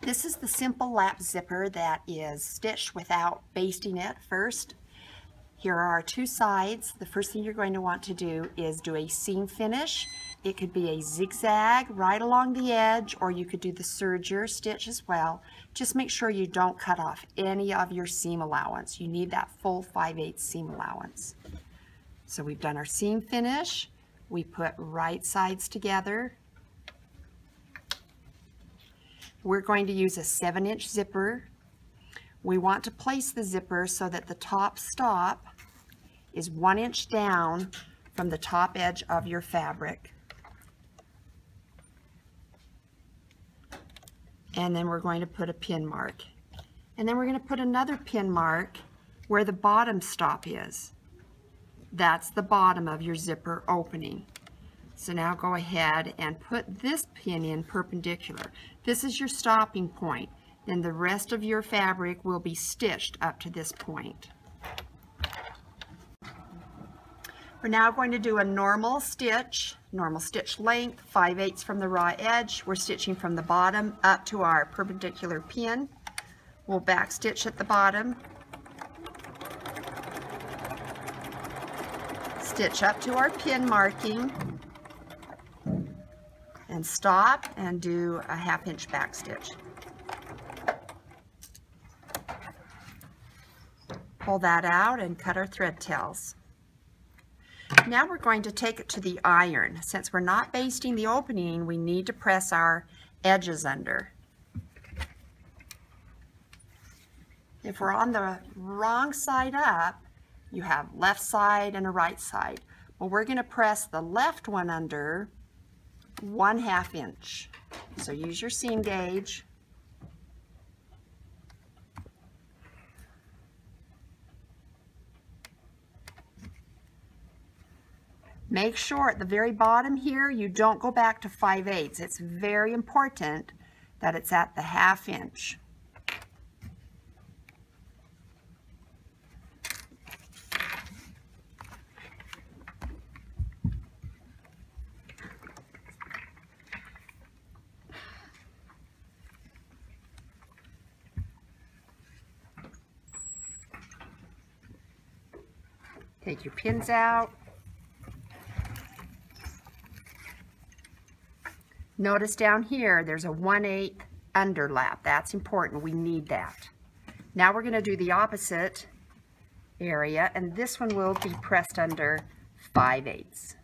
This is the simple lap zipper that is stitched without basting it first. Here are our two sides. The first thing you're going to want to do is do a seam finish. It could be a zigzag right along the edge, or you could do the serger stitch as well. Just make sure you don't cut off any of your seam allowance. You need that full 5/8 seam allowance. So we've done our seam finish. We put right sides together. We're going to use a 7-inch zipper. We want to place the zipper so that the top stop is 1 inch down from the top edge of your fabric. And then we're going to put a pin mark. And then we're going to put another pin mark where the bottom stop is. That's the bottom of your zipper opening. So now go ahead and put this pin in perpendicular. This is your stopping point. Then the rest of your fabric will be stitched up to this point. We're now going to do a normal stitch length, 5/8 from the raw edge. We're stitching from the bottom up to our perpendicular pin. We'll back stitch at the bottom, stitch up to our pin marking, and stop and do a 1/2 inch back stitch. Pull that out and cut our thread tails. Now we're going to take it to the iron. Since we're not basting the opening, we need to press our edges under. If we're on the wrong side up, you have left side and a right side. Well, we're going to press the left one under 1/2 inch. So use your seam gauge. Make sure at the very bottom here you don't go back to 5/8. It's very important that it's at the 1/2 inch. Take your pins out. Notice down here, there's a 1/8 underlap. That's important. We need that. Now we're going to do the opposite area, and this one will be pressed under 5/8.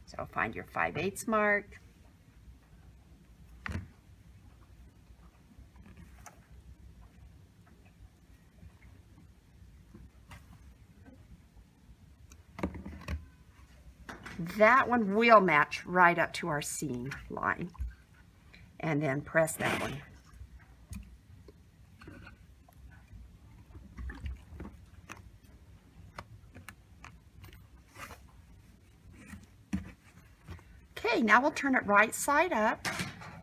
So find your 5/8 mark. That one will match right up to our seam line. And then press that one. Okay, now we'll turn it right side up.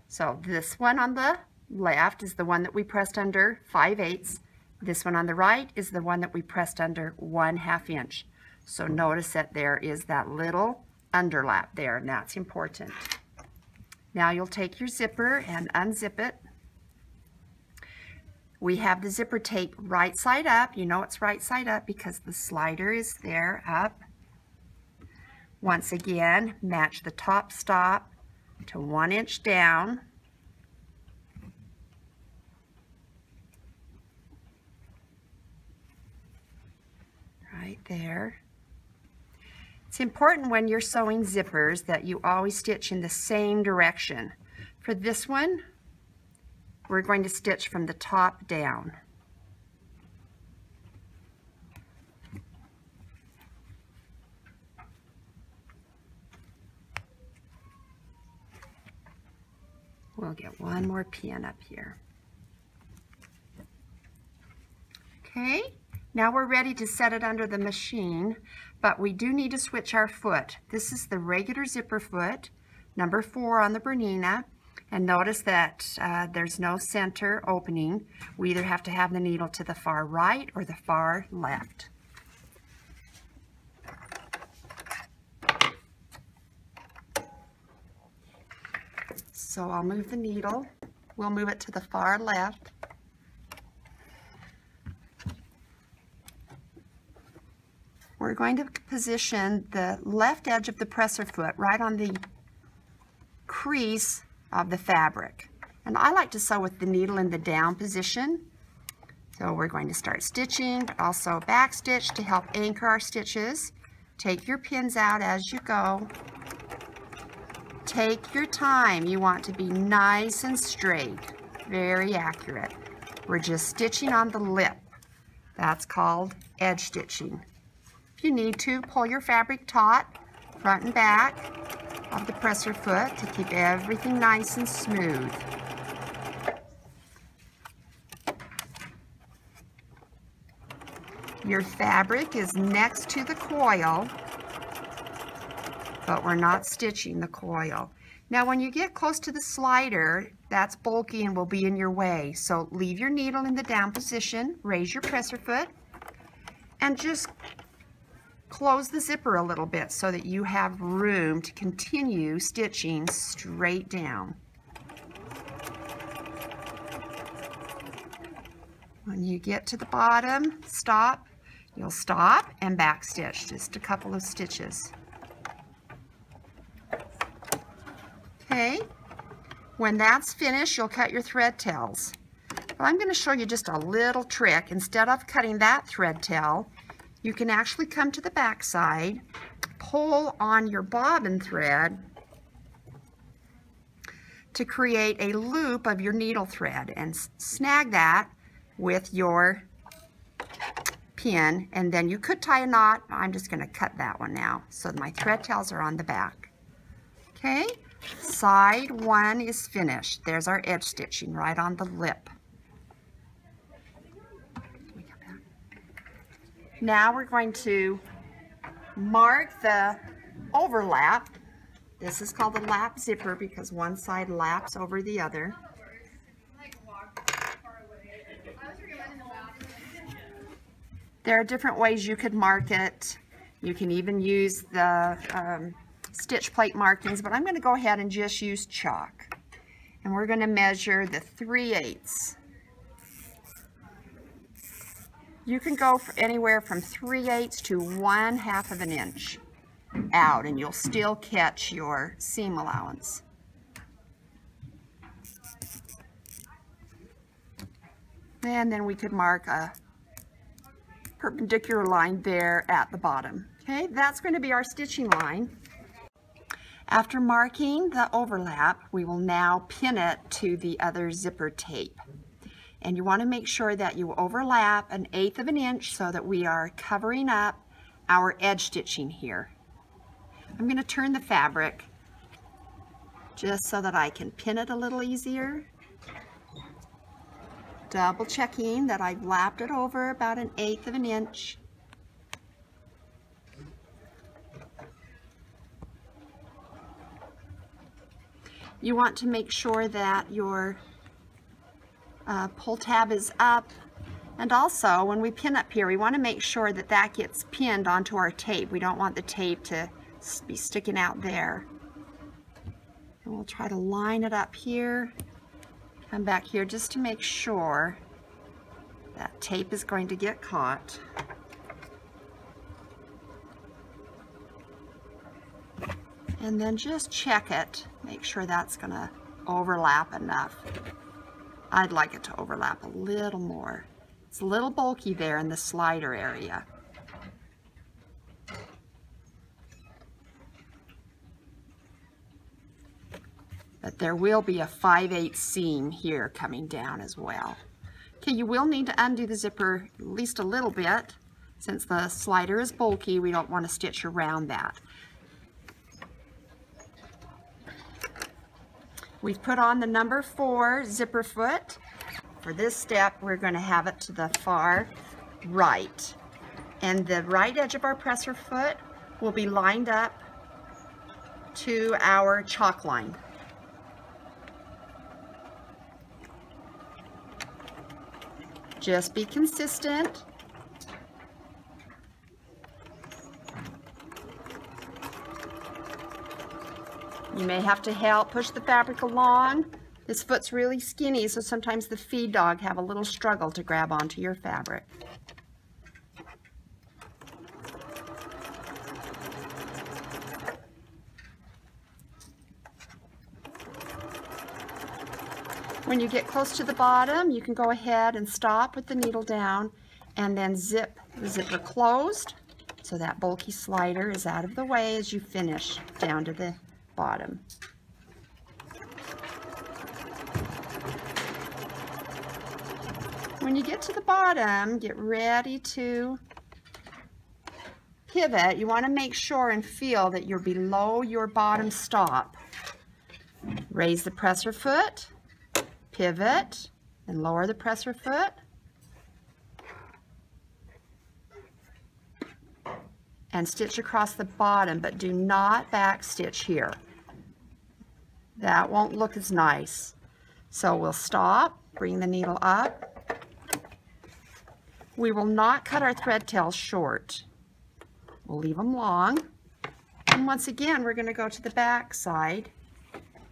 So this one on the left is the one that we pressed under 5/8. This one on the right is the one that we pressed under 1/2 inch. So notice that there is that little underlap there, and that's important. Now you'll take your zipper and unzip it. We have the zipper tape right side up. You know it's right side up because the slider is there up. Once again, match the top stop to 1 inch down. Right there. It's important when you're sewing zippers that you always stitch in the same direction. For this one, we're going to stitch from the top down. We'll get one more pin up here. Okay, now we're ready to set it under the machine, but we do need to switch our foot. This is the regular zipper foot, number 4 on the Bernina, and notice that there's no center opening. We either have to have the needle to the far right or the far left. So I'll move the needle we'll move it to the far left. We're going to position the left edge of the presser foot right on the crease of the fabric. And I like to sew with the needle in the down position. So we're going to start stitching, but also back stitch to help anchor our stitches. Take your pins out as you go. Take your time. You want to be nice and straight, very accurate. We're just stitching on the lip. That's called edge stitching. If you need to, pull your fabric taut, front and back of the presser foot to keep everything nice and smooth. Your fabric is next to the coil, but we're not stitching the coil. Now when you get close to the slider, that's bulky and will be in your way. So leave your needle in the down position, raise your presser foot, and just close the zipper a little bit so that you have room to continue stitching straight down. When you get to the bottom, stop. You'll stop and back stitch, just a couple of stitches. Okay, when that's finished, you'll cut your thread tails. But I'm going to show you just a little trick. Instead of cutting that thread tail, you can actually come to the back side, pull on your bobbin thread to create a loop of your needle thread and snag that with your pin, and then you could tie a knot. I'm just going to cut that one now so my thread tails are on the back. Okay, side one is finished. There's our edge stitching right on the lip. Now we're going to mark the overlap. This is called the lap zipper because one side laps over the other. There are different ways you could mark it. You can even use the stitch plate markings, but I'm going to go ahead and just use chalk. And we're going to measure the 3/8. You can go for anywhere from 3/8 to 1/2 of an inch out, and you'll still catch your seam allowance. And then we could mark a perpendicular line there at the bottom. Okay, that's going to be our stitching line. After marking the overlap, we will now pin it to the other zipper tape. And you want to make sure that you overlap 1/8 of an inch so that we are covering up our edge stitching here. I'm going to turn the fabric just so that I can pin it a little easier. Double checking that I've lapped it over about 1/8 of an inch. You want to make sure that your pull tab is up, and also when we pin up here, we want to make sure that that gets pinned onto our tape. We don't want the tape to be sticking out there. And we'll try to line it up here. Come back here just to make sure that tape is going to get caught. And then just check it, make sure that's going to overlap enough. I'd like it to overlap a little more. It's a little bulky there in the slider area. But there will be a 5/8 seam here coming down as well. Okay, you will need to undo the zipper at least a little bit. Since the slider is bulky, we don't want to stitch around that. We've put on the number 4 zipper foot. For this step, we're going to have it to the far right. And the right edge of our presser foot will be lined up to our chalk line. Just be consistent. You may have to help push the fabric along This foot's really skinny, so sometimes the feed dog have a little struggle to grab onto your fabric. When you get close to the bottom, you can go ahead and stop with the needle down and then zip the zipper closed so that bulky slider is out of the way as you finish down to the bottom. When you get to the bottom, get ready to pivot. You want to make sure and feel that you're below your bottom stop. Raise the presser foot, pivot, and lower the presser foot. And stitch across the bottom, but do not back stitch here. That won't look as nice. So we'll stop, bring the needle up. We will not cut our thread tails short. We'll leave them long. And once again, we're going to go to the back side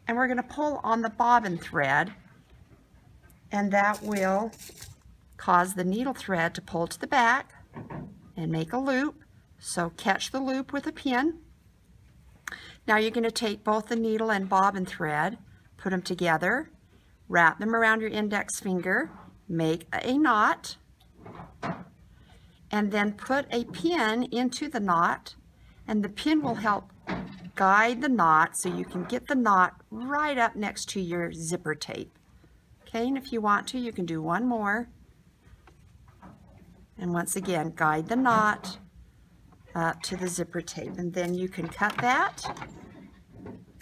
and we're going to pull on the bobbin thread, and that will cause the needle thread to pull to the back and make a loop. So catch the loop with a pin. Now you're going to take both the needle and bobbin thread, put them together, wrap them around your index finger, make a knot, and then put a pin into the knot, and the pin will help guide the knot so you can get the knot right up next to your zipper tape. Okay, and if you want to, you can do one more. And once again, guide the knot up to the zipper tape, and then you can cut that.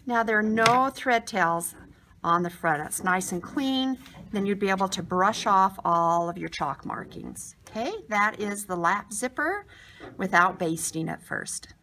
Now there are no thread tails on the front. It's nice and clean. Then you'd be able to brush off all of your chalk markings. Okay, that is the lap zipper without basting at first.